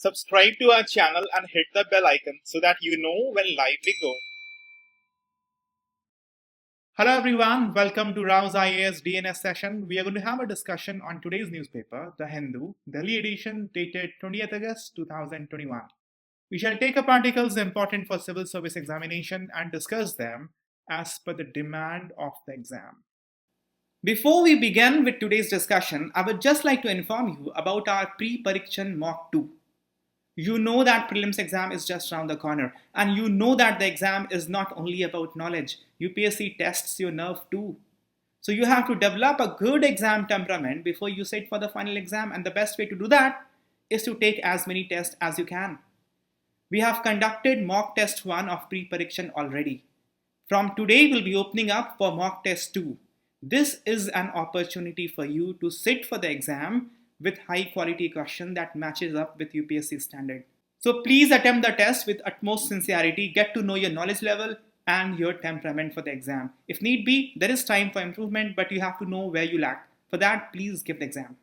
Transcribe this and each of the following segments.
Subscribe to our channel and hit the bell icon so that you know when live we go. Hello everyone, welcome to RAU'S IAS DNS session. We are going to have a discussion on today's newspaper, The Hindu, Delhi edition dated 20th August 2021. We shall take up articles important for civil service examination and discuss them as per the demand of the exam. Before we begin with today's discussion, I would just like to inform you about our Pre-Pareekshan Mock 2. You know that prelims exam is just around the corner, and you know that the exam is not only about knowledge. UPSC tests your nerve too. So you have to develop a good exam temperament before you sit for the final exam, and the best way to do that is to take as many tests as you can. We have conducted mock test 1 of pre-pareekshan already. From today we'll be opening up for mock test 2. This is an opportunity for you to sit for the exam with high quality question that matches up with UPSC standard. So please attempt the test with utmost sincerity, get to know your knowledge level and your temperament for the exam. If need be, there is time for improvement, but you have to know where you lack. For that, please give the exam.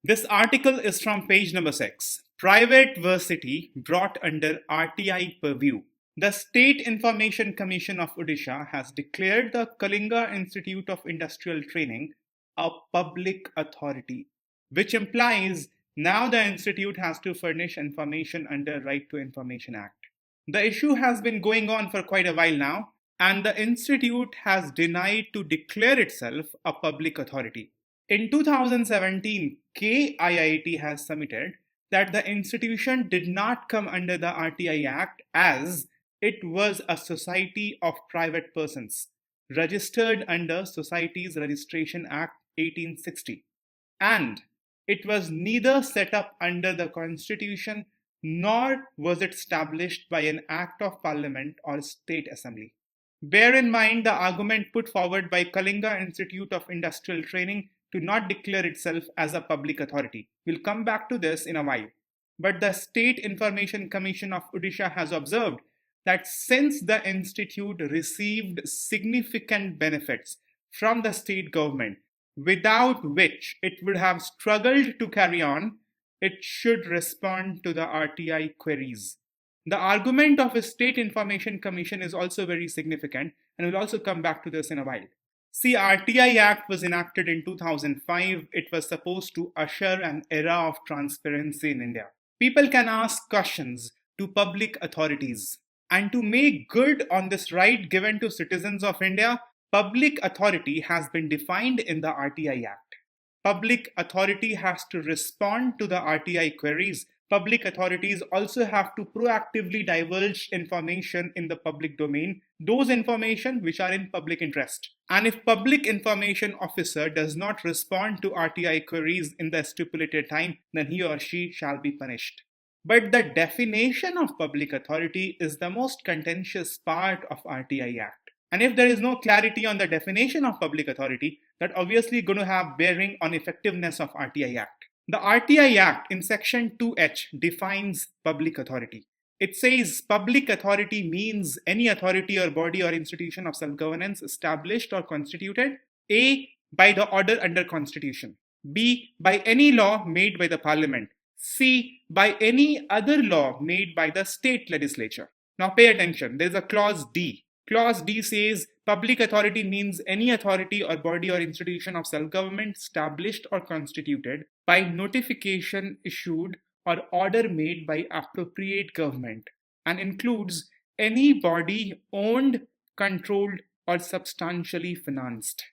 This article is from page number 6. Private varsity brought under RTI purview. The State Information Commission of Odisha has declared the Kalinga Institute of Industrial Training a public authority, which implies now the institute has to furnish information under Right to Information Act. The issue has been going on for quite a while now, and the institute has denied to declare itself a public authority. In 2017, KIIT has submitted that the institution did not come under the RTI Act as it was a society of private persons, registered under Societies Registration Act 1860, and it was neither set up under the Constitution nor was it established by an Act of Parliament or State Assembly. Bear in mind the argument put forward by Kalinga Institute of Industrial Training to not declare itself as a public authority. We'll come back to this in a while. But the State Information Commission of Odisha has observed that since the institute received significant benefits from the state government, without which it would have struggled to carry on, it should respond to the RTI queries. The argument of a State Information Commission is also very significant, and we'll also come back to this in a while. See, RTI Act was enacted in 2005. It was supposed to usher an era of transparency in India. People can ask questions to public authorities. And to make good on this right given to citizens of India, public authority has been defined in the RTI Act. Public authority has to respond to the RTI queries. Public authorities also have to proactively divulge information in the public domain, those information which are in public interest. And if public information officer does not respond to RTI queries in the stipulated time, then he or she shall be punished. But the definition of public authority is the most contentious part of RTI Act. And if there is no clarity on the definition of public authority, that obviously going to have bearing on effectiveness of RTI Act. The RTI Act in section 2H defines public authority. It says public authority means any authority or body or institution of self-governance established or constituted, A, by the order under Constitution, B, by any law made by the Parliament, C, by any other law made by the state legislature. Now pay attention, there is a clause D. Clause D says public authority means any authority or body or institution of self-government established or constituted by notification issued or order made by appropriate government, and includes any body owned, controlled or substantially financed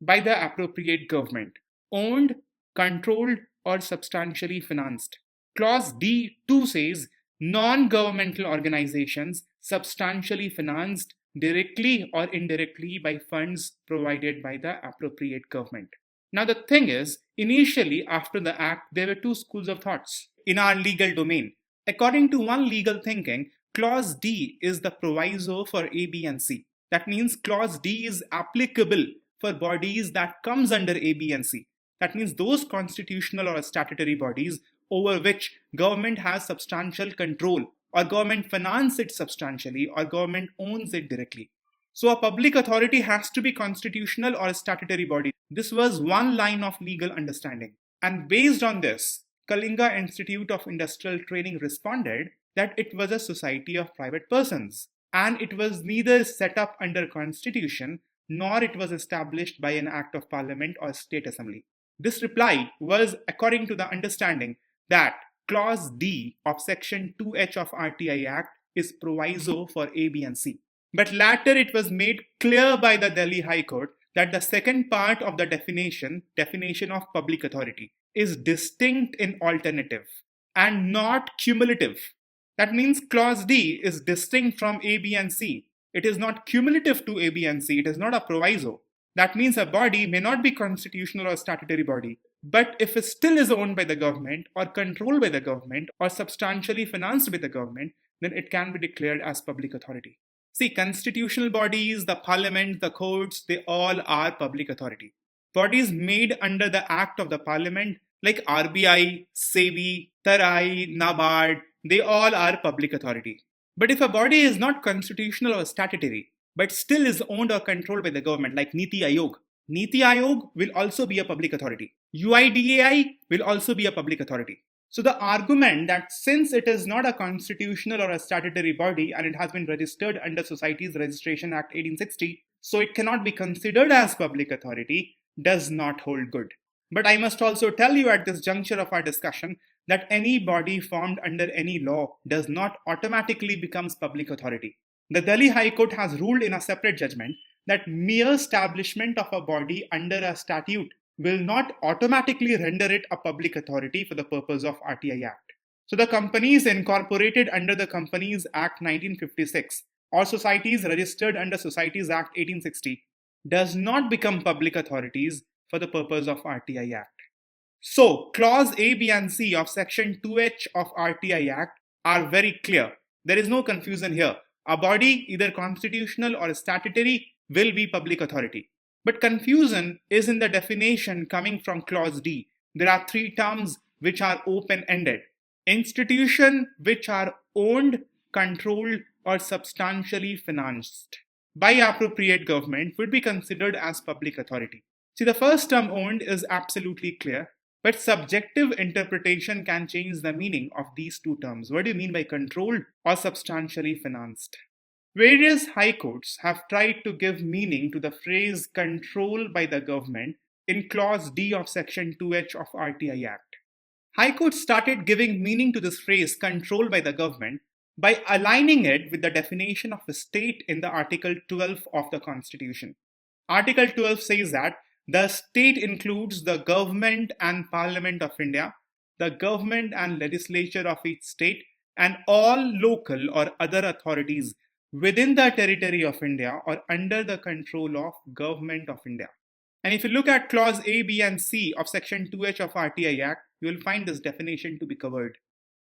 by the appropriate government. Owned, controlled or substantially financed. Clause D2 says non-governmental organizations substantially financed directly or indirectly by funds provided by the appropriate government. Now the thing is, initially after the act, there were two schools of thoughts in our legal domain. According to one legal thinking, clause D is the proviso for A, B and C. That means clause D is applicable for bodies that comes under A, B and C. That means those constitutional or statutory bodies over which government has substantial control, or government finances it substantially, or government owns it directly. So a public authority has to be constitutional or a statutory body. This was one line of legal understanding. And based on this, Kalinga Institute of Industrial Training responded that it was a society of private persons and it was neither set up under constitution nor it was established by an act of parliament or state assembly. This reply was according to the understanding that clause D of section 2H of RTI Act is proviso for A, B and C. But later it was made clear by the Delhi High Court that the second part of the definition of public authority, is distinct in alternative and not cumulative. That means clause D is distinct from A, B and C. It is not cumulative to A, B and C. It is not a proviso. That means a body may not be constitutional or statutory body, but if it still is owned by the government or controlled by the government or substantially financed by the government, then it can be declared as public authority. See, constitutional bodies, the parliament, the courts, they all are public authority. Bodies made under the act of the parliament like RBI, SEBI, TARAI, NABARD, they all are public authority. But if a body is not constitutional or statutory, but still is owned or controlled by the government like Niti Aayog will also be a public authority. UIDAI will also be a public authority. So the argument that since it is not a constitutional or a statutory body and it has been registered under Societies Registration Act 1860, so it cannot be considered as public authority, does not hold good. But I must also tell you at this juncture of our discussion that any body formed under any law does not automatically becomes public authority. The Delhi High Court has ruled in a separate judgment that mere establishment of a body under a statute will not automatically render it a public authority for the purpose of RTI Act. So the companies incorporated under the Companies Act 1956 or societies registered under Societies Act 1860 does not become public authorities for the purpose of RTI Act. So clause A, B and C of section 2H of RTI Act are very clear. There is no confusion here. A body, either constitutional or statutory, will be public authority. But confusion is in the definition coming from clause D. There are three terms which are open-ended. Institution which are owned, controlled or substantially financed by appropriate government would be considered as public authority. See, the first term owned is absolutely clear, but subjective interpretation can change the meaning of these two terms. What do you mean by controlled or substantially financed? Various high courts have tried to give meaning to the phrase control by the government in clause D of section 2H of RTI Act. High courts started giving meaning to this phrase control by the government by aligning it with the definition of a state in the Article 12 of the Constitution. Article 12 says that the state includes the government and Parliament of India, the government and legislature of each state, and all local or other authorities within the territory of India or under the control of Government of India. And if you look at clause A, B and C of section 2H of RTI Act, you will find this definition to be covered.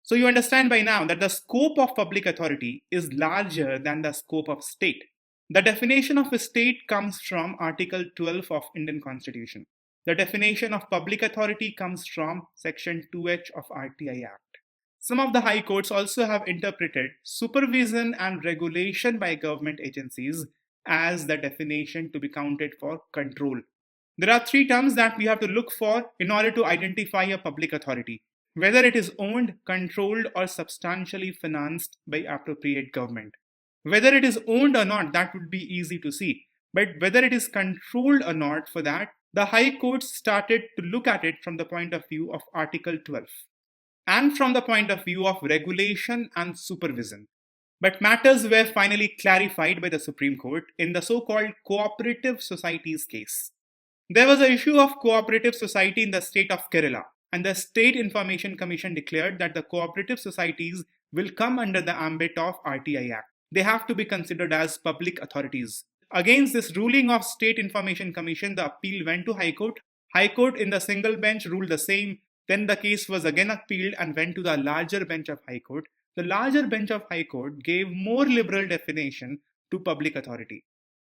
So you understand by now that the scope of public authority is larger than the scope of state. The definition of a state comes from Article 12 of Indian Constitution. The definition of public authority comes from section 2H of RTI Act. Some of the high courts also have interpreted supervision and regulation by government agencies as the definition to be counted for control. There are three terms that we have to look for in order to identify a public authority, whether it is owned, controlled, or substantially financed by appropriate government. Whether it is owned or not, that would be easy to see. But whether it is controlled or not, for that, the high courts started to look at it from the point of view of Article 12 and from the point of view of regulation and supervision. But matters were finally clarified by the Supreme Court in the so-called cooperative societies case. There was an issue of cooperative society in the state of Kerala, and the State Information Commission declared that the cooperative societies will come under the ambit of RTI Act. They have to be considered as public authorities. Against this ruling of State Information Commission, the appeal went to High Court. High Court in the single bench ruled the same. Then the case was again appealed and went to the larger bench of High Court. The larger bench of High Court gave more liberal definition to public authority.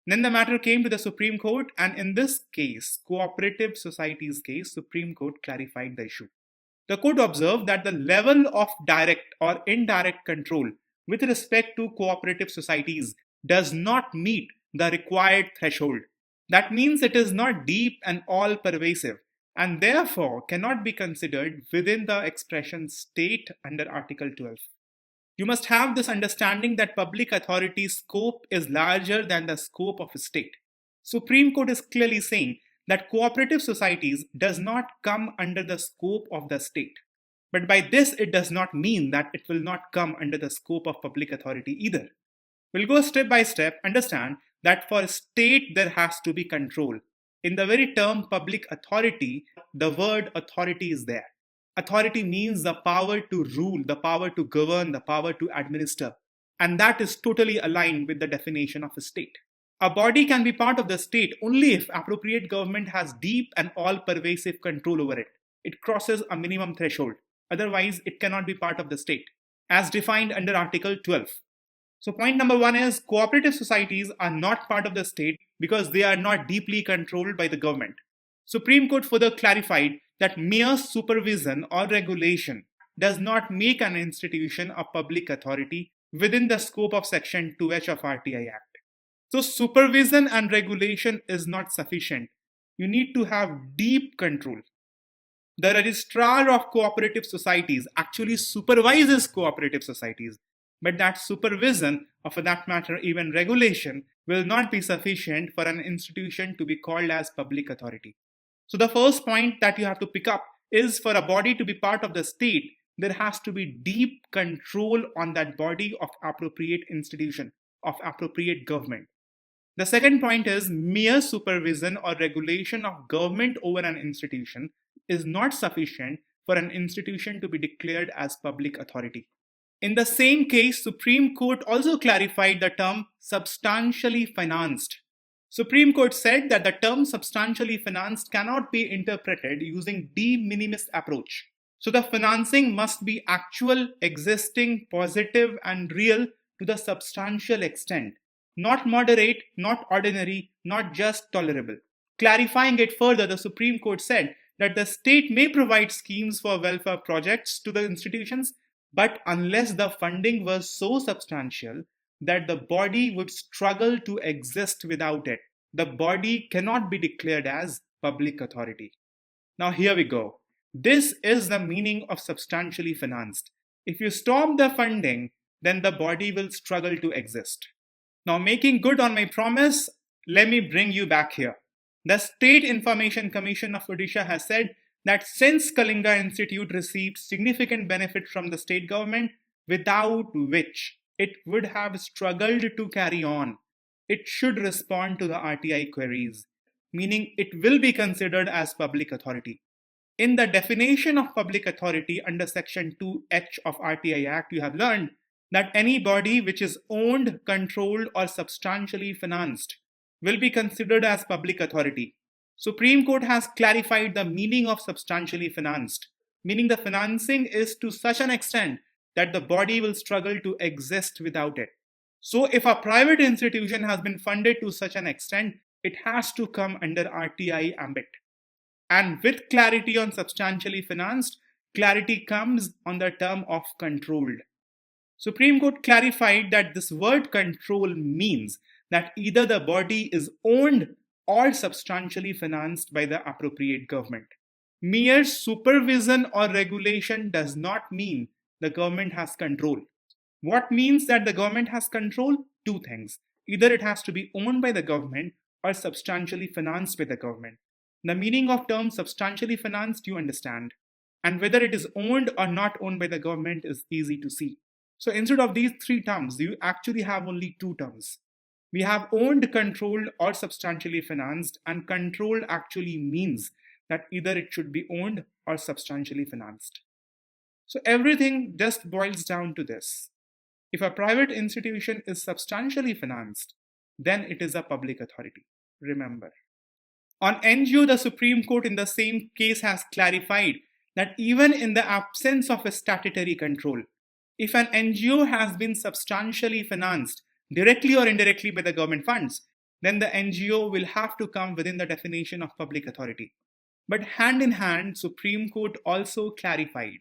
Then the matter came to the Supreme Court, and in this case, cooperative societies case, Supreme Court clarified the issue. The court observed that the level of direct or indirect control with respect to cooperative societies does not meet the required threshold. That means it is not deep and all pervasive, and therefore cannot be considered within the expression state under Article 12. You must have this understanding that public authority's scope is larger than the scope of a state. Supreme Court is clearly saying that cooperative societies does not come under the scope of the state. But by this, it does not mean that it will not come under the scope of public authority either. We'll go step by step, understand that for a state there has to be control. In the very term public authority, the word authority is there. Authority means the power to rule, the power to govern, the power to administer. And that is totally aligned with the definition of a state. A body can be part of the state only if appropriate government has deep and all-pervasive control over it. It crosses a minimum threshold. Otherwise, it cannot be part of the state, as defined under Article 12. So point number 1 is cooperative societies are not part of the state because they are not deeply controlled by the government. Supreme Court further clarified that mere supervision or regulation does not make an institution a public authority within the scope of Section 2H of RTI Act. So supervision and regulation is not sufficient. You need to have deep control. The registrar of cooperative societies actually supervises cooperative societies, but that supervision, or for that matter even regulation, will not be sufficient for an institution to be called as public authority. So the first point that you have to pick up is for a body to be part of the state, there has to be deep control on that body of appropriate institution, of appropriate government. The second point is mere supervision or regulation of government over an institution is not sufficient for an institution to be declared as public authority. In the same case, Supreme Court also clarified the term substantially financed. Supreme Court said that the term substantially financed cannot be interpreted using de minimis approach. So the financing must be actual, existing, positive, and real to the substantial extent. Not moderate, not ordinary, not just tolerable. Clarifying it further, the Supreme Court said that the state may provide schemes for welfare projects to the institutions, but unless the funding was so substantial that the body would struggle to exist without it, the body cannot be declared as public authority. Now here we go. This is the meaning of substantially financed. If you stop the funding, then the body will struggle to exist. Now, making good on my promise, let me bring you back here. The State Information Commission of Odisha has said that since Kalinga Institute received significant benefit from the state government, without which it would have struggled to carry on, it should respond to the RTI queries, meaning it will be considered as public authority. In the definition of public authority under Section 2H of RTI Act, you have learned that any body which is owned, controlled, or substantially financed will be considered as public authority. Supreme Court has clarified the meaning of substantially financed, meaning the financing is to such an extent that the body will struggle to exist without it. So if a private institution has been funded to such an extent, it has to come under RTI ambit. And with clarity on substantially financed, clarity comes on the term of controlled. Supreme Court clarified that this word control means that either the body is owned or substantially financed by the appropriate government. Mere supervision or regulation does not mean the government has control. What means that the government has control? Two things. Either it has to be owned by the government or substantially financed by the government. The meaning of term substantially financed you understand. And whether it is owned or not owned by the government is easy to see. So instead of these three terms, you actually have only two terms. We have owned, controlled, or substantially financed, and controlled actually means that either it should be owned or substantially financed. So everything just boils down to this. If a private institution is substantially financed, then it is a public authority. Remember. On NGO, the Supreme Court in the same case has clarified that even in the absence of a statutory control, if an NGO has been substantially financed, directly or indirectly by the government funds, then the NGO will have to come within the definition of public authority. But hand in hand, Supreme Court also clarified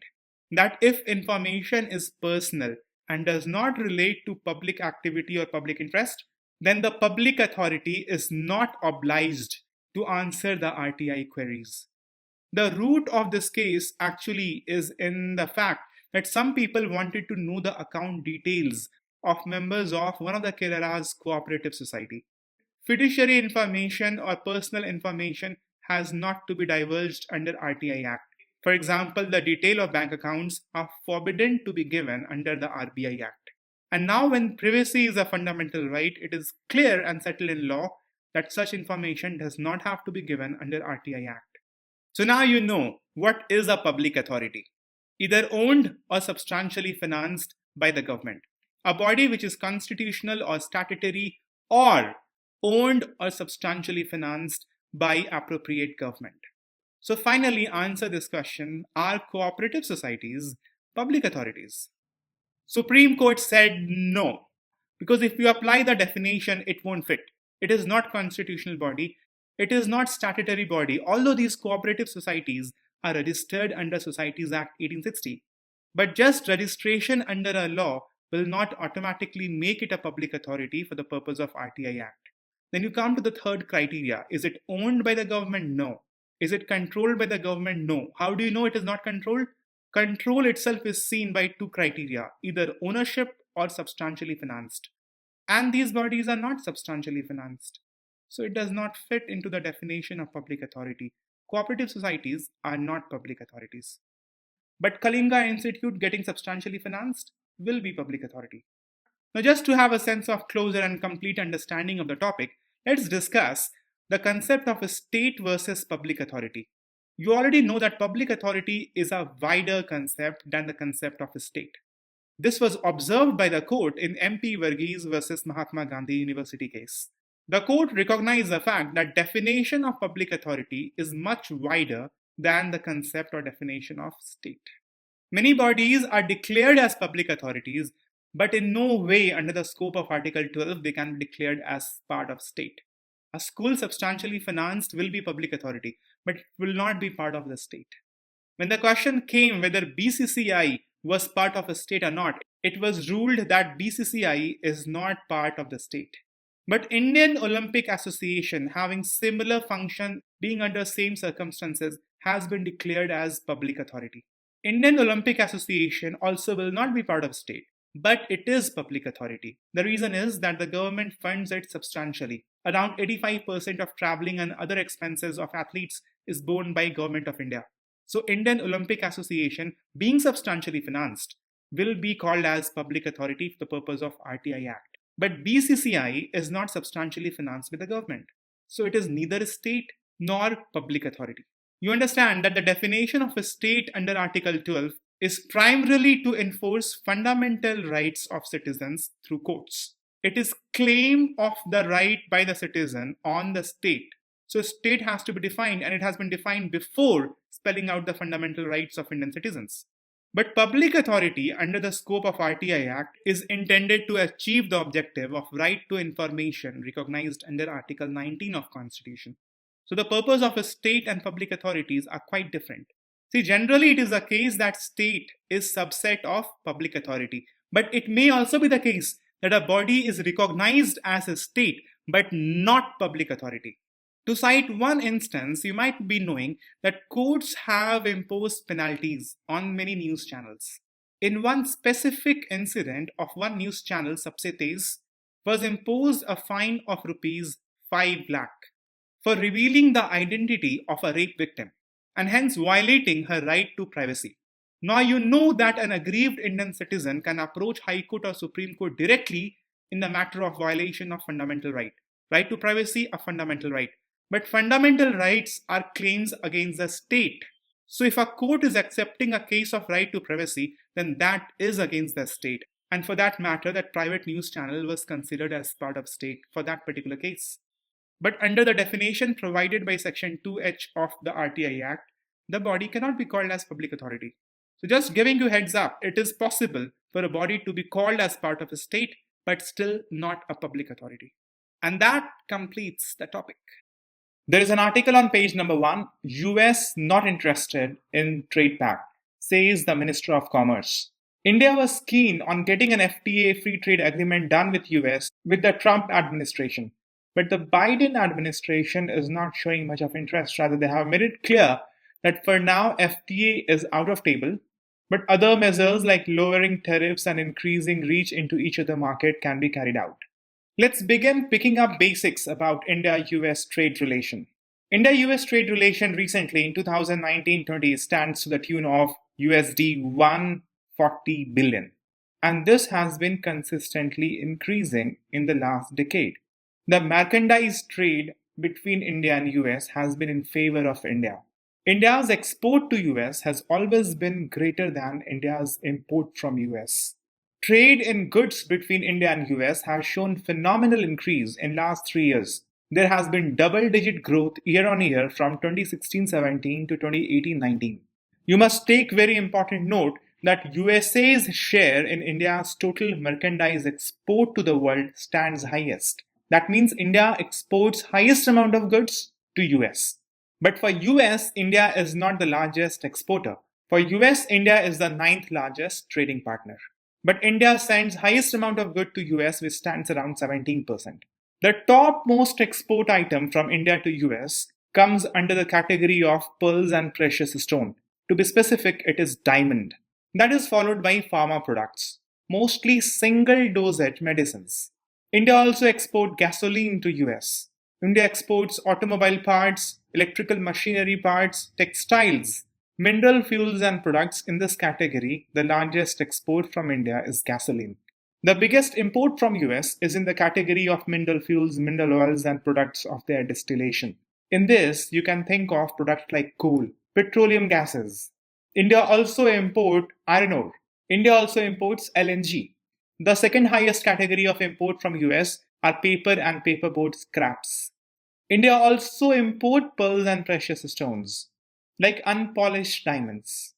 that if information is personal and does not relate to public activity or public interest, then the public authority is not obliged to answer the RTI queries. The root of this case actually is in the fact that some people wanted to know the account details of members of one of the Kerala's cooperative society. Fiduciary information or personal information has not to be divulged under RTI Act. For example, the detail of bank accounts are forbidden to be given under the RBI Act. And now when privacy is a fundamental right, it is clear and settled in law that such information does not have to be given under RTI Act. So now you know what is a public authority, either owned or substantially financed by the government. A body which is constitutional or statutory or owned or substantially financed by appropriate government. So finally, answer this question: are cooperative societies public authorities? Supreme Court said no, because if you apply the definition, it won't fit. It is not constitutional body. It is not statutory body, although these cooperative societies are registered under Societies Act 1860. But just registration under a law will not automatically make it a public authority for the purpose of RTI Act. Then you come to the third criteria. Is it owned by the government? No. Is it controlled by the government? No. How do you know it is not controlled? Control itself is seen by two criteria, either ownership or substantially financed. And these bodies are not substantially financed. So it does not fit into the definition of public authority. Cooperative societies are not public authorities. But Kalinga Institute getting substantially financed will be public authority. Now, just to have a sense of closer and complete understanding of the topic, let's discuss the concept of a state versus public authority. You already know that public authority is a wider concept than the concept of a state. This was observed by the court in MP Varghese versus Mahatma Gandhi University case. The court recognized the fact that definition of public authority is much wider than the concept or definition of state. Many bodies are declared as public authorities, but in no way under the scope of Article 12 they can be declared as part of state. A school substantially financed will be public authority, but it will not be part of the state. When the question came whether BCCI was part of a state or not, it was ruled that BCCI is not part of the state. But Indian Olympic Association, having similar function, being under same circumstances, has been declared as public authority. Indian Olympic Association also will not be part of state, but it is public authority. The reason is that the government funds it substantially. Around 85% of traveling and other expenses of athletes is borne by Government of India. So Indian Olympic Association, being substantially financed, will be called as public authority for the purpose of RTI Act. But BCCI is not substantially financed by the government. So it is neither a state nor public authority. You understand that the definition of a state under Article 12 is primarily to enforce fundamental rights of citizens through courts. It is claim of the right by the citizen on the state. So state has to be defined, and it has been defined before spelling out the fundamental rights of Indian citizens. But public authority under the scope of RTI Act is intended to achieve the objective of right to information recognized under Article 19 of Constitution. So the purpose of a state and public authorities are quite different. See, generally it is the case that state is subset of public authority, but it may also be the case that a body is recognized as a state but not public authority. To cite one instance, you might be knowing that courts have imposed penalties on many news channels. In one specific incident of one news channel, Sabse was imposed a fine of rupees 5 lakh for revealing the identity of a rape victim and hence violating her right to privacy. Now you know that an aggrieved Indian citizen can approach High Court or Supreme Court directly in the matter of violation of fundamental right. Right to privacy, a fundamental right. But fundamental rights are claims against the state. So if a court is accepting a case of right to privacy, then that is against the state. And for that matter, that private news channel was considered as part of state for that particular case. But under the definition provided by Section 2H of the RTI Act, the body cannot be called as public authority. So just giving you heads up, it is possible for a body to be called as part of a state, but still not a public authority. And that completes the topic. There is an article on page number 1, U.S. not interested in trade pact, says the Minister of Commerce. India was keen on getting an FTA free trade agreement done with U.S. with the Trump administration. But the Biden administration is not showing much of interest. Rather, they have made it clear that for now FTA is out of table, but other measures like lowering tariffs and increasing reach into each other market can be carried out. Let's begin picking up basics about India-US trade relation. India-US trade relation recently in 2019-20 stands to the tune of USD 140 billion. And this has been consistently increasing in the last decade. The merchandise trade between India and US has been in favor of India. India's export to US has always been greater than India's import from US. Trade in goods between India and US has shown phenomenal increase in last 3 years. There has been double-digit growth year on year from 2016-17 to 2018-19. You must take very important note that USA's share in India's total merchandise export to the world stands highest. That means India exports highest amount of goods to US. But for US, India is not the largest exporter. For US, India is the 9th largest trading partner. But India sends highest amount of good to US, which stands around 17%. The topmost export item from India to US comes under the category of pearls and precious stone. To be specific, it is diamond. That is followed by pharma products, mostly single dosage medicines. India also exports gasoline to US. India exports automobile parts, electrical machinery parts, textiles, mineral fuels and products. In this category, the largest export from India is gasoline. The biggest import from US is in the category of mineral fuels, mineral oils and products of their distillation. In this, you can think of products like coal, petroleum gases. India also imports iron ore. India also imports LNG. The second highest category of import from US are paper and paperboard scraps. India also imports pearls and precious stones, like unpolished diamonds.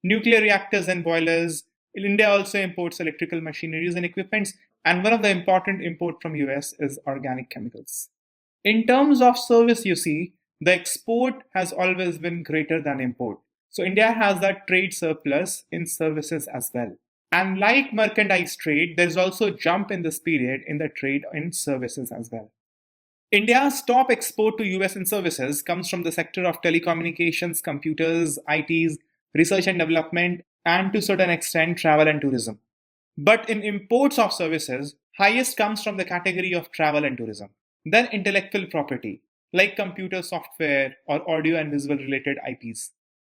Nuclear reactors and boilers. India also imports electrical machineries and equipments, and one of the important imports from US is organic chemicals. In terms of service, you see, the export has always been greater than import. So India has that trade surplus in services as well. And like merchandise trade, there is also a jump in this period in the trade in services as well. India's top export to US in services comes from the sector of telecommunications, computers, ITs, research and development, and to a certain extent travel and tourism. But in imports of services, highest comes from the category of travel and tourism. Then intellectual property, like computer software or audio and visual related IPs.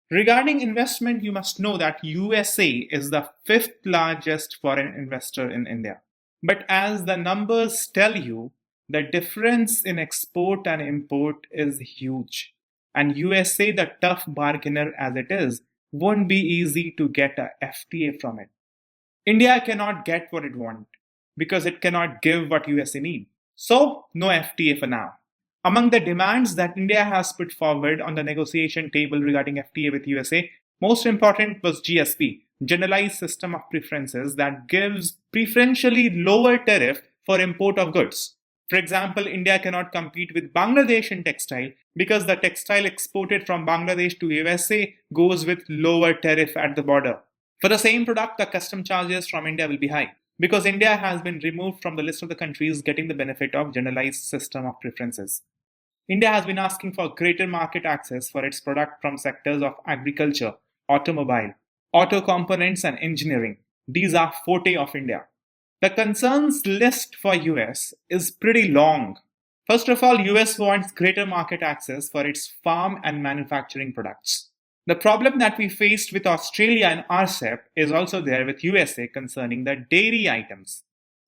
Regarding investment, you must know that USA is the 5th largest foreign investor in India. But as the numbers tell you, the difference in export and import is huge. And USA, the tough bargainer as it is, won't be easy to get a FTA from it. India cannot get what it wants because it cannot give what USA needs. So, no FTA for now. Among the demands that India has put forward on the negotiation table regarding FTA with USA, most important was GSP, Generalized System of Preferences, that gives preferentially lower tariff for import of goods. For example, India cannot compete with Bangladesh in textile because the textile exported from Bangladesh to USA goes with lower tariff at the border. For the same product, the custom charges from India will be high because India has been removed from the list of the countries getting the benefit of Generalized System of Preferences. India has been asking for greater market access for its product from sectors of agriculture, automobile, auto components and engineering. These are forte of India. The concerns list for US is pretty long. First of all, US wants greater market access for its farm and manufacturing products. The problem that we faced with Australia and RCEP is also there with USA concerning the dairy items.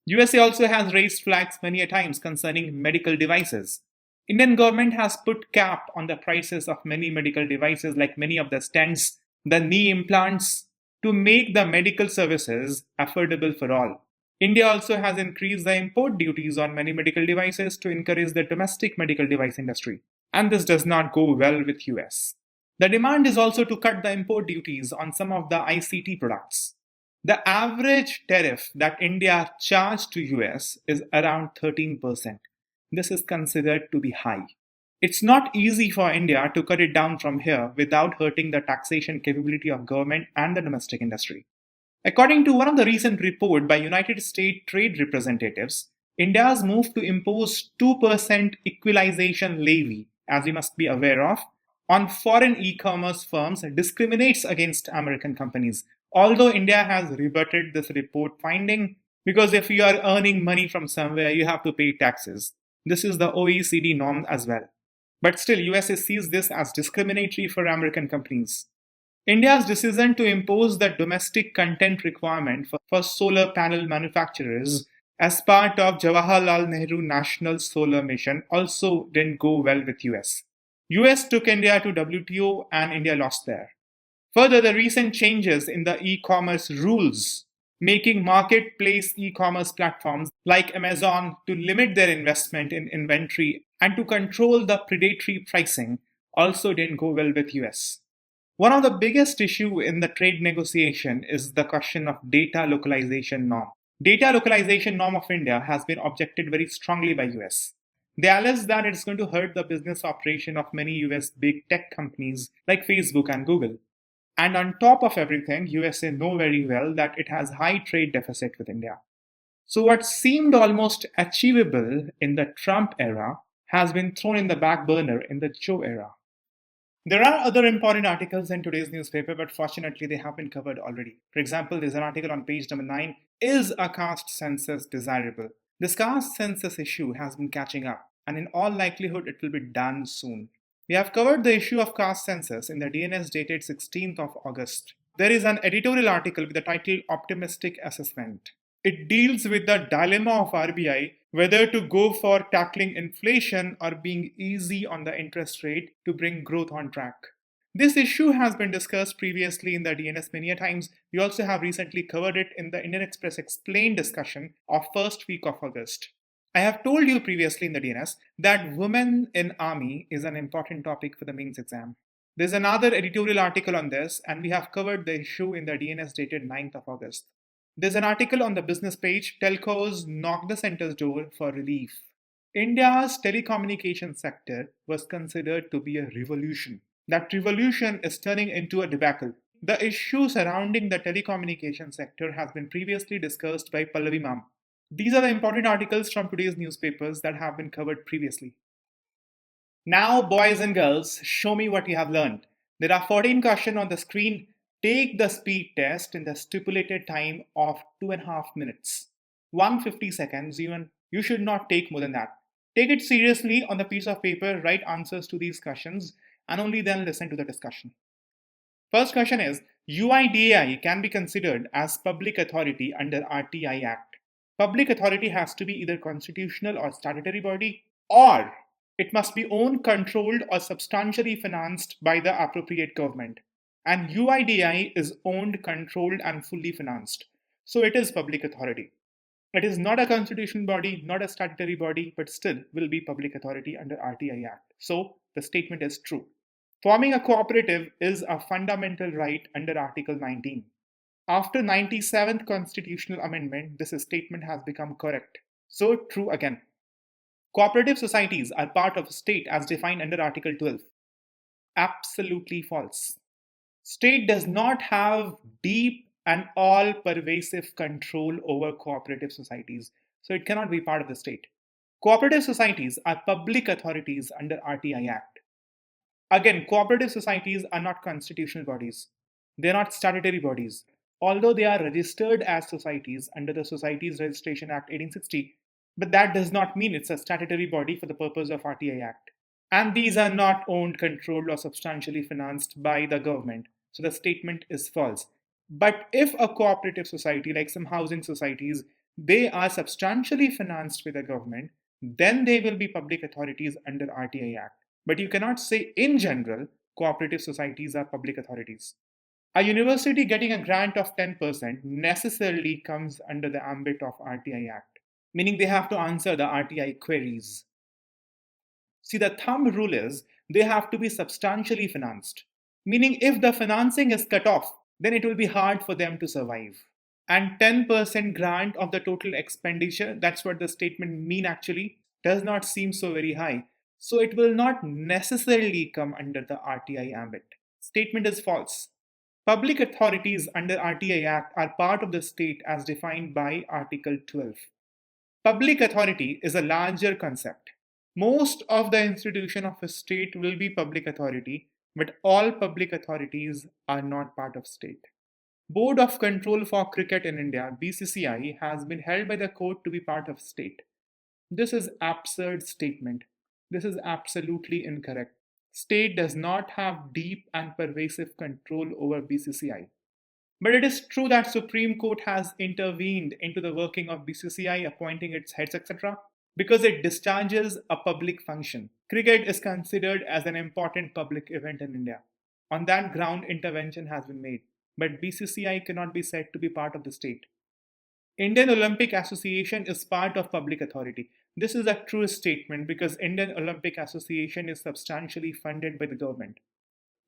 USA also has raised flags many a times concerning medical devices. Indian government has put cap on the prices of many medical devices like many of the stents, the knee implants, to make the medical services affordable for all. India also has increased the import duties on many medical devices to encourage the domestic medical device industry. And this does not go well with US. The demand is also to cut the import duties on some of the ICT products. The average tariff that India charged to US is around 13%. This is considered to be high. It's not easy for India to cut it down from here without hurting the taxation capability of government and the domestic industry. According to one of the recent reports by United States trade representatives, India's move to impose 2% equalization levy, as you must be aware of, on foreign e-commerce firms discriminates against American companies. Although India has rebutted this report finding, because if you are earning money from somewhere, you have to pay taxes. This is the OECD norm as well. But still, USA sees this as discriminatory for American companies. India's decision to impose the domestic content requirement for solar panel manufacturers as part of Jawaharlal Nehru National Solar Mission also didn't go well with US. US took India to WTO and India lost there. Further, the recent changes in the e-commerce rules making marketplace e-commerce platforms like Amazon to limit their investment in inventory and to control the predatory pricing also didn't go well with US. One of the biggest issues in the trade negotiation is the question of data localization norm. Data localization norm of India has been objected very strongly by US. They allege that it's going to hurt the business operation of many US big tech companies like Facebook and Google. And on top of everything, USA know very well that it has high trade deficit with India. So what seemed almost achievable in the Trump era has been thrown in the back burner in the Joe era. There are other important articles in today's newspaper, but fortunately they have been covered already. For example, there's an article on page number 9, Is a caste census desirable? This caste census issue has been catching up, and in all likelihood it will be done soon. We have covered the issue of caste census in the DNS dated 16th of August. There is an editorial article with the title Optimistic Assessment. It deals with the dilemma of RBI whether to go for tackling inflation or being easy on the interest rate to bring growth on track. This issue has been discussed previously in the DNS many times. We also have recently covered it in the Indian Express Explained discussion of first week of August. I have told you previously in the DNS that women in army is an important topic for the mains exam. There's another editorial article on this, and we have covered the issue in the DNS dated 9th of August. There's an article on the business page, Telcos knock the center's door for relief. India's telecommunications sector was considered to be a revolution. That revolution is turning into a debacle. The issue surrounding the telecommunications sector has been previously discussed by Pallavi Ma'am. These are the important articles from today's newspapers that have been covered previously. Now, boys and girls, show me what you have learned. There are 14 questions on the screen. Take the speed test in the stipulated time of 2.5 minutes. 150 seconds, even. You should not take more than that. Take it seriously on the piece of paper, write answers to these questions, and only then listen to the discussion. First question is, UIDAI can be considered as public authority under RTI Act. Public authority has to be either constitutional or statutory body, or it must be owned, controlled, or substantially financed by the appropriate government. And UIDAI is owned, controlled, and fully financed. So it is public authority. It is not a constitutional body, not a statutory body, but still will be public authority under RTI Act. So the statement is true. Forming a cooperative is a fundamental right under Article 19. After 97th constitutional amendment, this statement has become correct. So true again. Cooperative societies are part of a state as defined under Article 12. Absolutely false. State does not have deep and all-pervasive control over cooperative societies, so it cannot be part of the state. Cooperative societies are public authorities under RTI Act. Again, cooperative societies are not constitutional bodies. They are not statutory bodies. Although they are registered as societies under the Societies Registration Act 1860, but that does not mean it's a statutory body for the purpose of RTI Act. And these are not owned, controlled, or substantially financed by the government. So the statement is false. But if a cooperative society, like some housing societies, they are substantially financed by the government, then they will be public authorities under RTI Act. But you cannot say in general, cooperative societies are public authorities. A university getting a grant of 10% necessarily comes under the ambit of RTI Act, meaning they have to answer the RTI queries. See, the thumb rule is they have to be substantially financed, meaning if the financing is cut off, then it will be hard for them to survive. And 10% grant of the total expenditure, that's what the statement mean actually, does not seem so very high. So it will not necessarily come under the RTI ambit. Statement is false. Public authorities under RTI Act are part of the state as defined by Article 12. Public authority is a larger concept. Most of the institution of a state will be public authority, but all public authorities are not part of state. Board of Control for Cricket in India, BCCI, has been held by the court to be part of state. This is absurd statement. This is absolutely incorrect. State does not have deep and pervasive control over BCCI. But it is true that Supreme Court has intervened into the working of BCCI, appointing its heads, etc., because it discharges a public function. Cricket is considered as an important public event in India. On that ground, intervention has been made, but BCCI cannot be said to be part of the state. Indian Olympic Association is part of public authority. This is a true statement because Indian Olympic Association is substantially funded by the government.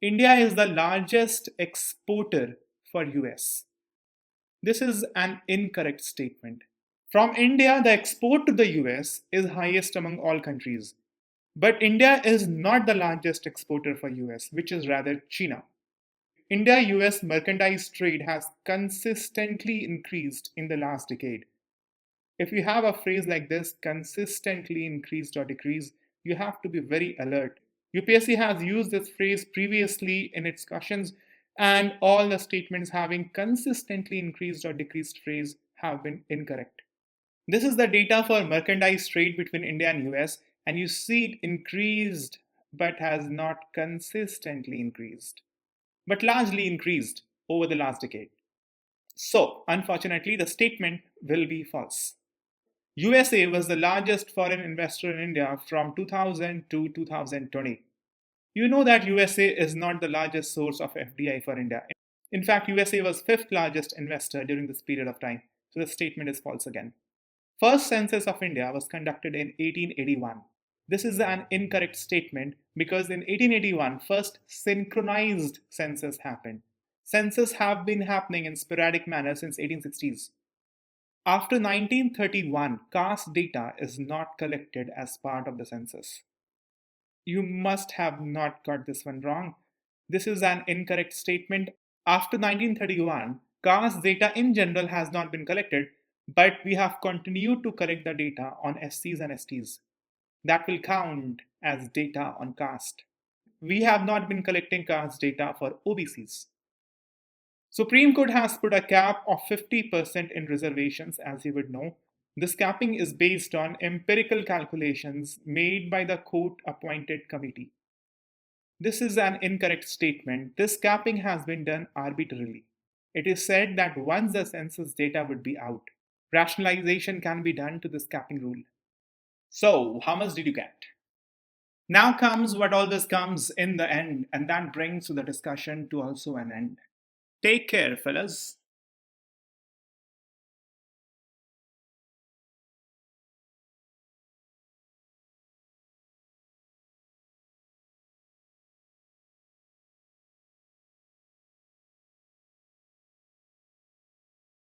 India is the largest exporter for US. This is an incorrect statement. From India, the export to the US is highest among all countries. But India is not the largest exporter for US, which is rather China. India-US merchandise trade has consistently increased in the last decade. If you have a phrase like this, consistently increased or decreased, you have to be very alert. UPSC has used this phrase previously in its questions, and all the statements having consistently increased or decreased phrase have been incorrect. This is the data for merchandise trade between India and US, and you see it increased but has not consistently increased, but largely increased over the last decade. So, unfortunately, the statement will be false. USA was the largest foreign investor in India from 2000 to 2020. You know that USA is not the largest source of FDI for India. In fact, USA was fifth largest investor during this period of time. So the statement is false again. First census of India was conducted in 1881. This is an incorrect statement because in 1881, first synchronized census happened. Census have been happening in sporadic manner since 1860s. After 1931, caste data is not collected as part of the census. You must have not got this one wrong. This is an incorrect statement. After 1931, caste data in general has not been collected, but we have continued to collect the data on SCs and STs. That will count as data on caste. We have not been collecting caste data for OBCs. Supreme Court has put a cap of 50% in reservations, as you would know. This capping is based on empirical calculations made by the court-appointed committee. This is an incorrect statement. This capping has been done arbitrarily. It is said that once the census data would be out, rationalization can be done to this capping rule. So, how much did you get? Now comes what all this comes in the end, and that brings the discussion to also an end. Take care, fellas.